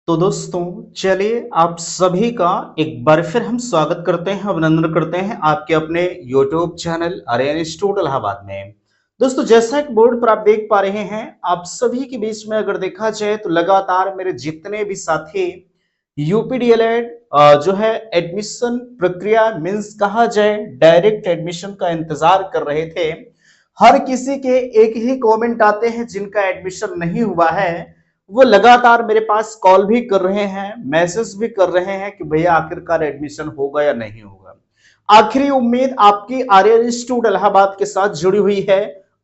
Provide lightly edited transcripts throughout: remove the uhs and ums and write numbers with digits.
तो दोस्तों चलिए आप सभी का एक बार फिर हम स्वागत करते हैं, अभिनंदन करते हैं आपके अपने YouTube channel Aryan institute Allahabad में। दोस्तों जैसा कि बोर्ड पर आप देख पा रहे हैं, आप सभी के बीच में अगर देखा जाए तो लगातार मेरे जितने भी साथी यूपीडीएलएड जो है एडमिशन प्रक्रिया मींस कहा जाए डायरेक्ट एडमिशन का इंतजार कर रहे थे, हर किसी के एक ही कमेंट आते हैं जिनका एडमिशन नहीं हुआ है वो लगातार मेरे पास कॉल भी कर रहे हैं, मैसेज भी कर रहे हैं कि भैया आखिरकार एडमिशन होगा या नहीं होगा। आखिरी उम्मीद आपकी आर्यन इंस्टीट्यूट इलाहाबाद के साथ जुड़ी हुई है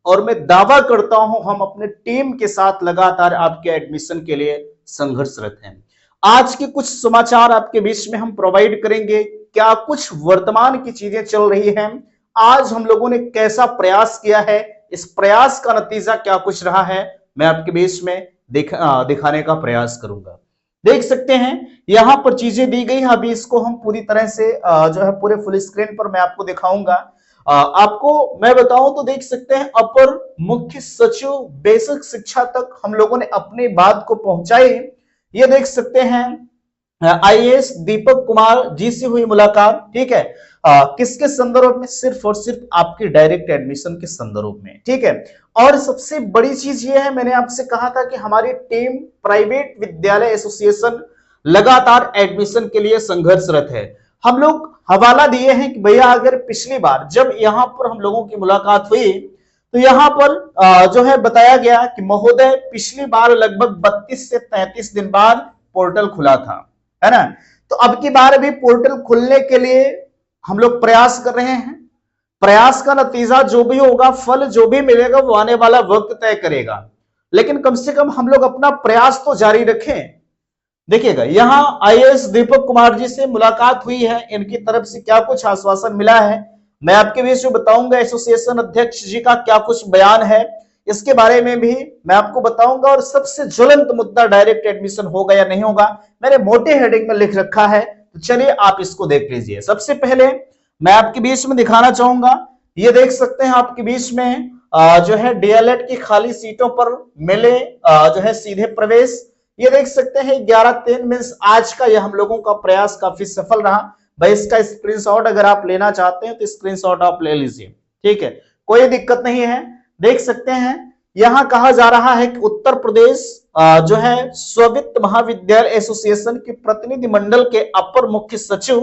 और मैं दावा करता हूं हम अपने टीम के साथ लगातार आपके एडमिशन के लिए संघर्षरत हैं। आज के कुछ समाचार आपके बीच में हम प्रोवाइड करेंगे, क्या कुछ वर्तमान की चीजें चल रही हैं, आज हम लोगों ने कैसा प्रयास किया है, इस प्रयास का नतीजा क्या कुछ रहा है, मैं आपके बीच में दिखाने का प्रयास करूंगा। देख सकते हैं यहां पर चीजें दी गई, अभी इसको हम पूरी तरह से जो है पूरे फुल स्क्रीन पर मैं आपको दिखाऊंगा। आपको मैं बताऊं तो देख सकते हैं अपर मुख्य सचिव बेसिक शिक्षा तक हम लोगों ने अपनी बात को पहुंचाई। ये देख सकते हैं आईएएस दीपक कुमार जी से हुई मुलाकात, ठीक है, किसके संदर्भ में, सिर्फ और सिर्फ आपकी डायरेक्ट एडमिशन के संदर्भ में, ठीक है। और सबसे बड़ी चीज ये है, मैंने आपसे कहा था कि हमारी टीम प्राइवेट विद्यालय एसोसिएशन लगातार एडमिशन के लिए संघर्षरत है। हम लोग हवाला दिए हैं कि भैया अगर पिछली बार जब यहां पर हम लोगों की मुलाकात हुई तो यहां पर जो है बताया गया कि महोदय पिछली बार लगभग 32 से 33 दिन बाद पोर्टल खुला था, है ना। तो अब की बार भी पोर्टल खुलने के लिए हम लोग प्रयास कर रहे हैं। प्रयास का नतीजा जो भी होगा, फल जो भी मिलेगा वो आने वाला वक्त तय करेगा, लेकिन कम से कम हम लोग अपना प्रयास तो जारी रखें। देखिएगा यहां आईएएस दीपक कुमार जी से मुलाकात हुई है, इनकी तरफ से क्या कुछ आश्वासन मिला है मैं आपके बीच में बताऊंगा। एसोसिएशन अध्यक्ष जी का क्या कुछ बयान है इसके बारे में भी मैं आपको बताऊंगा। और सबसे ज्वलंत मुद्दा डायरेक्ट एडमिशन होगा या नहीं होगा, मैंने मोटे हेडिंग में लिख रखा है, तो चलिए आप इसको देख लीजिए। सबसे पहले मैं आपके बीच में दिखाना चाहूंगा, ये देख सकते हैं आपके बीच में जो है डीएलएड की खाली सीटों पर मिले जो है सीधे प्रवेश। ये देख सकते हैं 11/3 मींस आज का यह हम लोगों का प्रयास काफी सफल रहा। भाई इसका स्क्रीनशॉट अगर आप लेना चाहते हैं तो स्क्रीनशॉट आप ले लीजिए, ठीक है, कोई दिक्कत नहीं है। देख सकते हैं यहां कहा जा रहा है कि उत्तर प्रदेश जो है स्ववित्त महाविद्यालय एसोसिएशन के प्रतिनिधि मंडल के अपर मुख्य सचिव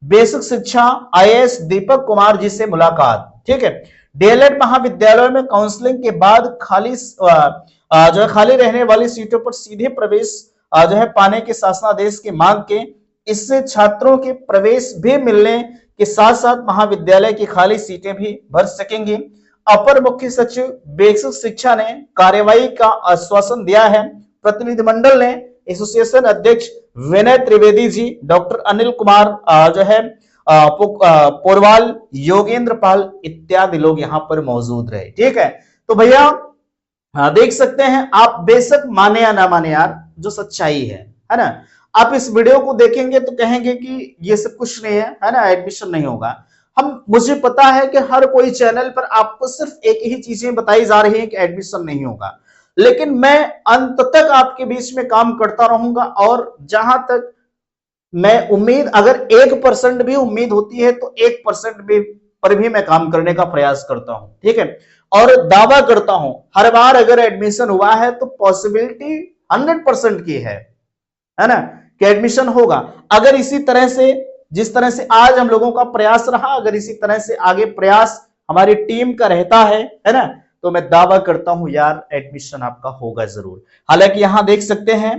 बेसिक शिक्षा आईएएस दीपक कुमार जी से मुलाकात, ठीक है। डीएलएड महाविद्यालय में काउंसलिंग के बाद खाली जो है खाली रहने वाली सीटों पर सीधे प्रवेश जो है पाने के शासनादेश की मांग के, इससे छात्रों के प्रवेश भी मिलने के साथ साथ महाविद्यालय की खाली सीटें भी भर सकेंगी। अपर मुख्य सचिव बेसिक शिक्षा ने कार्यवाही का आश्वासन दिया है। प्रतिनिधिमंडल ने एसोसिएशन अध्यक्ष विनय त्रिवेदी जी, डॉक्टर अनिल कुमार जो है पोरवाल, योगेंद्र पाल इत्यादि लोग यहां पर मौजूद रहे, ठीक है। तो भैया देख सकते हैं आप, बेशक माने या ना माने यार, जो सच्चाई है ना, आप इस वीडियो को देखेंगे तो कहेंगे कि ये सब कुछ नहीं है ना, एडमिशन नहीं होगा। मुझे पता है कि हर कोई चैनल पर आपको सिर्फ एक ही चीजें बताई जा रही है कि एडमिशन नहीं होगा, लेकिन मैं अंत तक आपके बीच में काम करता रहूंगा। और जहां तक मैं उम्मीद, अगर 1% भी उम्मीद होती है तो 1% भी पर भी मैं काम करने का प्रयास करता हूं, ठीक है। और दावा करता हूं हर बार अगर एडमिशन हुआ है तो पॉसिबिलिटी 100% की है ना, कि एडमिशन होगा। अगर इसी तरह से, जिस तरह से आज हम लोगों का प्रयास रहा, अगर इसी तरह से आगे प्रयास हमारी टीम का रहता है ना, तो मैं दावा करता हूं यार एडमिशन आपका होगा जरूर। हालांकि यहां देख सकते हैं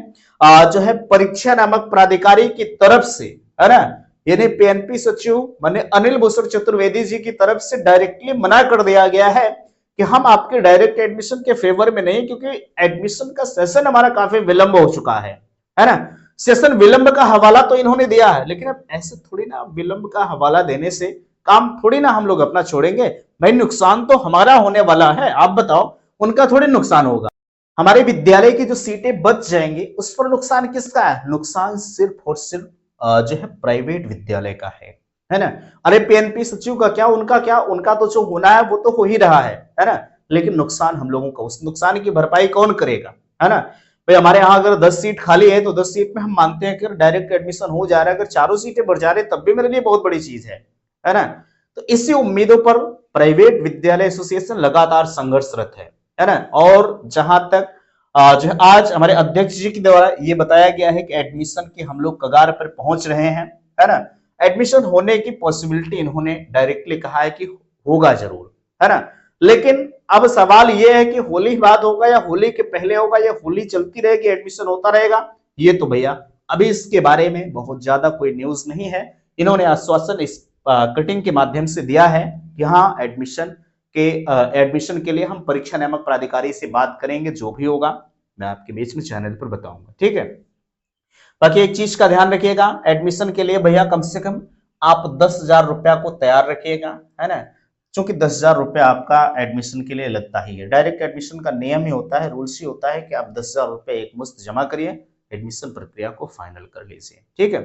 जो है परीक्षा नामक प्राधिकारी की तरफ से, है ना, यानी पीएनपी सचिव माने अनिल भूषण चतुर्वेदी जी की तरफ से डायरेक्टली मना कर दिया गया है कि हम आपके डायरेक्ट एडमिशन के फेवर में नहीं, क्योंकि एडमिशन का सेशन हमारा काफी विलंब हो चुका है ना। सेशन विलंब का हवाला तो इन्होंने दिया है, लेकिन अब ऐसे थोड़ी ना विलंब का हवाला देने से काम थोड़ी ना हम लोग अपना छोड़ेंगे। भाई नुकसान तो हमारा होने वाला है, आप बताओ, उनका थोड़ी नुकसान होगा। हमारे विद्यालय की जो सीटें बच जाएंगी उस पर नुकसान किसका है? नुकसान सिर्फ और सिर्फ जो है प्राइवेट विद्यालय का है ना। अरे पीएनपी सचिव का क्या, उनका क्या, उनका तो जो होना है वो तो हो ही रहा है ना, लेकिन नुकसान हम लोगों का, उस नुकसान की भरपाई कौन करेगा, है ना। भाई हमारे यहाँ अगर 10 सीट खाली है तो 10 सीट में हम मानते हैं कि डायरेक्ट एडमिशन हो जा रहा है, अगर चारों सीटें बढ़ जा रही तब भी मेरे लिए बहुत बड़ी चीज है ना। तो इसी उम्मीदों पर प्राइवेट विद्यालय एसोसिएशन लगातार संघर्षरत है ना। और जहां तक जो आज हमारे अध्यक्ष जी के द्वारा ये बताया गया है कि एडमिशन के हम लोग कगार पर पहुंच रहे हैं, है ना। एडमिशन होने की पॉसिबिलिटी इन्होंने डायरेक्टली कहा है कि होगा जरूर, है ना। लेकिन अब सवाल यह है कि होली बाद होगा या होली के पहले होगा या होली चलती रहेगी, एडमिशन होता रहेगा, ये तो भैया अभी इसके बारे में बहुत ज्यादा कोई न्यूज नहीं है। इन्होंने आश्वासन इस कटिंग के माध्यम से दिया है कि हाँ एडमिशन के लिए हम परीक्षा नियामक प्राधिकारी से बात करेंगे, जो भी होगा मैं आपके बीच में चैनल पर बताऊंगा, ठीक है। बाकी एक चीज का ध्यान रखिएगा, एडमिशन के लिए भैया कम से कम आप 10,000 रुपया को तैयार रखिएगा, है ना। क्योंकि 10,000 रुपया आपका एडमिशन के लिए लगता ही है। डायरेक्ट एडमिशन का नियम ही होता है, रूल्स ही होता है कि आप 10,000 रुपये एक मुश्त जमा करिए, एडमिशन प्रक्रिया को फाइनल कर लीजिए, ठीक है।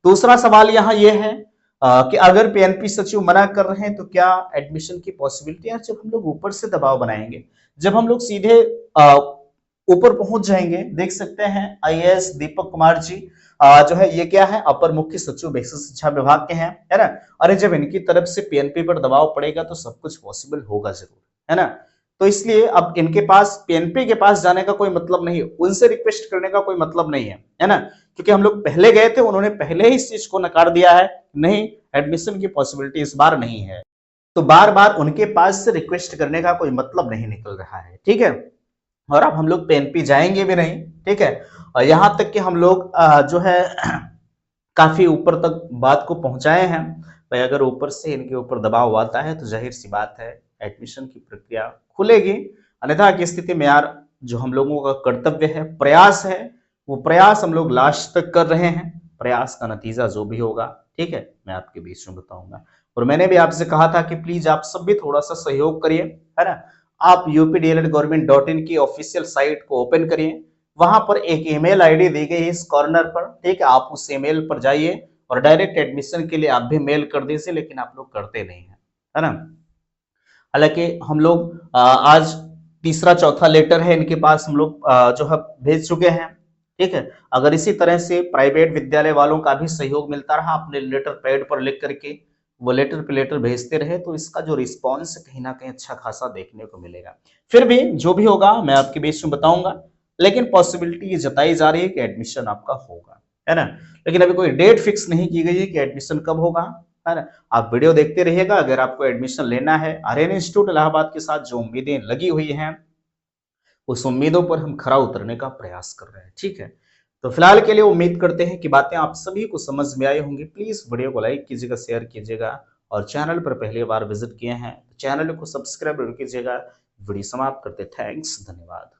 दूसरा सवाल यहाँ यह है कि अगर पीएनपी सचिव मना कर रहे हैं तो क्या एडमिशन की पॉसिबिलिटी है। जब हम लोग ऊपर से दबाव बनाएंगे, जब हम लोग सीधे ऊपर पहुंच जाएंगे, देख सकते हैं आईएएस दीपक कुमार जी जो है ये क्या है, अपर मुख्य सचिव बेसिक शिक्षा विभाग के हैं, है ना। अरे जब इनकी तरफ से पीएनपी पर दबाव पड़ेगा तो सब कुछ पॉसिबल होगा जरूर, है ना। तो इसलिए अब इनके पास पीएनपी के पास जाने का कोई मतलब नहीं है, उनसे रिक्वेस्ट करने का कोई मतलब नहीं है ना। क्योंकि हम लोग पहले गए थे, उन्होंने पहले ही इस चीज को नकार दिया है, नहीं एडमिशन की पॉसिबिलिटी इस बार नहीं है। तो बार बार उनके पास से रिक्वेस्ट करने का कोई मतलब नहीं निकल रहा है, ठीक है। और अब हम लोग पीएनपी जाएंगे भी नहीं, ठीक है। और यहां तक कि हम लोग जो है काफी ऊपर तक बात को पहुंचाए हैं। भाई अगर ऊपर से इनके ऊपर दबाव आता है तो जाहिर सी बात है एडमिशन की प्रक्रिया खुलेगी। अन्यथा की स्थिति में यार जो हम लोगों का कर्तव्य है, प्रयास है, वो प्रयास हम लोग लास्ट तक कर रहे हैं। प्रयास का नतीजा जो भी होगा, ठीक है, मैं आपके बीच में बताऊंगा। और मैंने भी आपसे कहा था कि प्लीज आप सब भी थोड़ा सा सहयोग करिए, है ना। आप updled.government.in की ऑफिशियल साइट को ओपन करिए, वहां पर एक ईमेल आईडी दी गई है इस कॉर्नर पर, ठीक है। आप उस ईमेल पर जाइए और डायरेक्ट एडमिशन के लिए आप भी मेल कर दीजिए, लेकिन आप लोग करते नहीं है ना। हालांकि हम लोग आज तीसरा चौथा लेटर है इनके पास, हम लोग जो है भेज चुके हैं, ठीक है। अगर इसी तरह से प्राइवेट विद्यालय वालों का भी सहयोग मिलता रहा, अपने लेटर पैड पर लिख करके वो लेटर पे लेटर भेजते रहे, तो इसका जो रिस्पॉन्स कहीं ना कहीं अच्छा खासा देखने को मिलेगा। फिर भी जो भी होगा मैं आपके बीच में बताऊंगा, लेकिन पॉसिबिलिटी ये जताई जा रही है कि एडमिशन आपका होगा, है ना। लेकिन अभी कोई डेट फिक्स नहीं की गई है कि एडमिशन कब होगा, है ना। आप वीडियो देखते रहिएगा। अगर आपको एडमिशन लेना है आर्यन इंस्टीट्यूट इलाहाबाद के साथ जो उम्मीदें लगी हुई हैं, उस उम्मीदों पर हम खरा उतरने का प्रयास कर रहे हैं, ठीक है। तो फिलहाल के लिए उम्मीद करते हैं कि बातें आप सभी को समझ में आई होंगी। प्लीज वीडियो को लाइक कीजिएगा, शेयर कीजिएगा, और चैनल पर पहली बार विजिट किए हैं तो चैनल को सब्सक्राइब कीजिएगा। वीडियो समाप्त करते, थैंक्स, धन्यवाद।